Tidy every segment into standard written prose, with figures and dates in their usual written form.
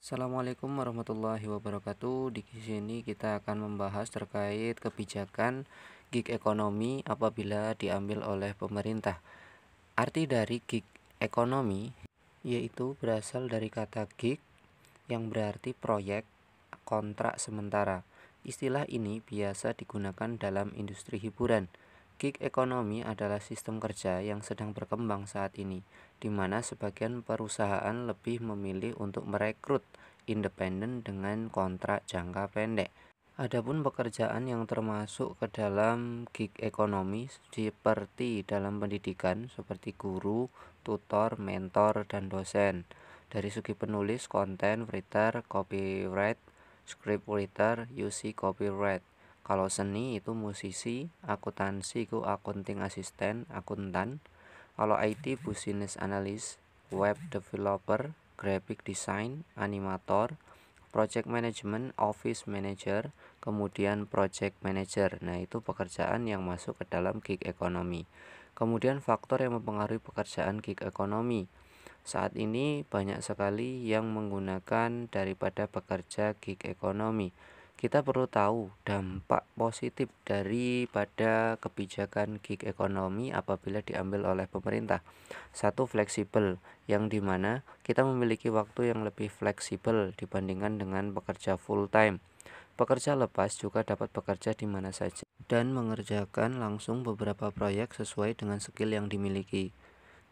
Assalamualaikum warahmatullahi wabarakatuh. Di sini kita akan membahas terkait kebijakan gig ekonomi apabila diambil oleh pemerintah. Arti dari gig ekonomi yaitu berasal dari kata gig yang berarti proyek, kontrak sementara. Istilah ini biasa digunakan dalam industri hiburan. Gig ekonomi adalah sistem kerja yang sedang berkembang saat ini, di mana sebagian perusahaan lebih memilih untuk merekrut independen dengan kontrak jangka pendek. Adapun pekerjaan yang termasuk ke dalam gig ekonomi seperti dalam pendidikan seperti guru, tutor, mentor, dan dosen. Dari segi penulis, konten, writer, copyright, scriptwriter, UC copyright. Kalau seni itu musisi, akuntansi itu accounting assistant, akuntan. Kalau IT business analyst, web developer, graphic design, animator, project management, office manager, kemudian project manager. Nah, itu pekerjaan yang masuk ke dalam gig ekonomi. Kemudian faktor yang mempengaruhi pekerjaan gig ekonomi. Saat ini banyak sekali yang menggunakan daripada pekerja gig ekonomi. Kita perlu tahu dampak positif daripada kebijakan gig ekonomi apabila diambil oleh pemerintah. Satu, fleksibel, yang dimana kita memiliki waktu yang lebih fleksibel dibandingkan dengan pekerja full time. Pekerja lepas juga dapat bekerja di mana saja dan mengerjakan langsung beberapa proyek sesuai dengan skill yang dimiliki.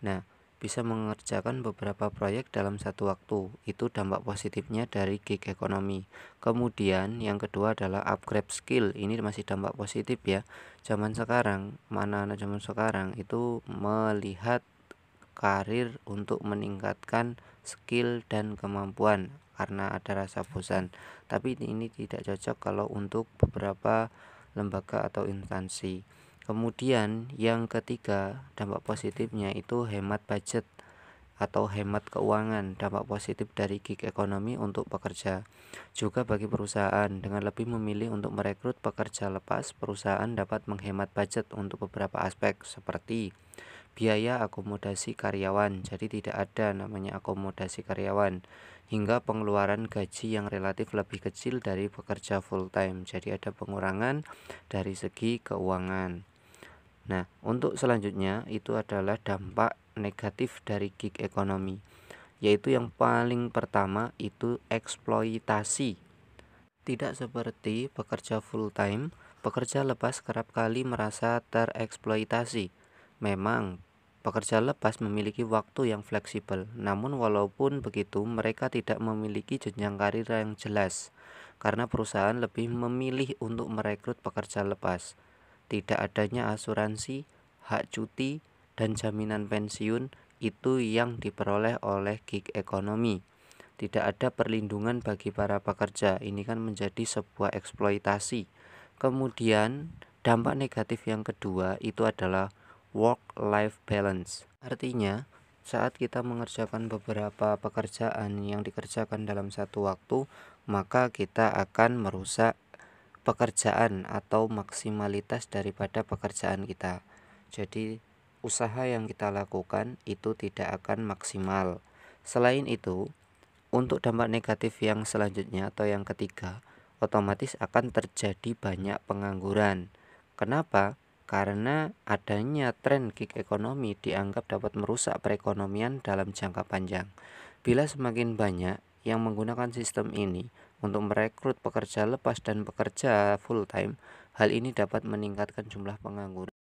Nah, bisa mengerjakan beberapa proyek dalam satu waktu. Itu dampak positifnya dari gig ekonomi. Kemudian yang kedua adalah upgrade skill. Ini masih dampak positif ya. Zaman sekarang, anak-anak zaman sekarang itu melihat karir untuk meningkatkan skill dan kemampuan karena ada rasa bosan. Tapi ini tidak cocok kalau untuk beberapa lembaga atau instansi. Kemudian yang ketiga, dampak positifnya itu hemat budget atau hemat keuangan. Dampak positif dari gig ekonomi untuk pekerja. Juga bagi perusahaan, dengan lebih memilih untuk merekrut pekerja lepas, perusahaan dapat menghemat budget untuk beberapa aspek seperti biaya akomodasi karyawan. Jadi tidak ada namanya akomodasi karyawan, hingga pengeluaran gaji yang relatif lebih kecil dari pekerja full time. Jadi ada pengurangan dari segi keuangan. Nah, untuk selanjutnya itu adalah dampak negatif dari gig ekonomi, yaitu yang paling pertama itu eksploitasi. Tidak seperti pekerja full time, pekerja lepas kerap kali merasa tereksploitasi. Memang pekerja lepas memiliki waktu yang fleksibel, namun walaupun begitu mereka tidak memiliki jenjang karir yang jelas karena perusahaan lebih memilih untuk merekrut pekerja lepas. Tidak adanya asuransi, hak cuti, dan jaminan pensiun itu yang diperoleh oleh gig ekonomi. Tidak ada perlindungan bagi para pekerja. Ini kan menjadi sebuah eksploitasi. Kemudian dampak negatif yang kedua itu adalah work-life balance. Artinya, saat kita mengerjakan beberapa pekerjaan yang dikerjakan dalam satu waktu, maka kita akan merusak pekerjaan atau maksimalitas daripada pekerjaan kita. Jadi, usaha yang kita lakukan itu tidak akan maksimal. Selain itu, untuk dampak negatif yang selanjutnya atau yang ketiga, otomatis akan terjadi banyak pengangguran. Kenapa? Karena adanya tren gig ekonomi dianggap dapat merusak perekonomian dalam jangka panjang. Bila semakin banyak yang menggunakan sistem ini untuk merekrut pekerja lepas dan pekerja full time, hal ini dapat meningkatkan jumlah pengangguran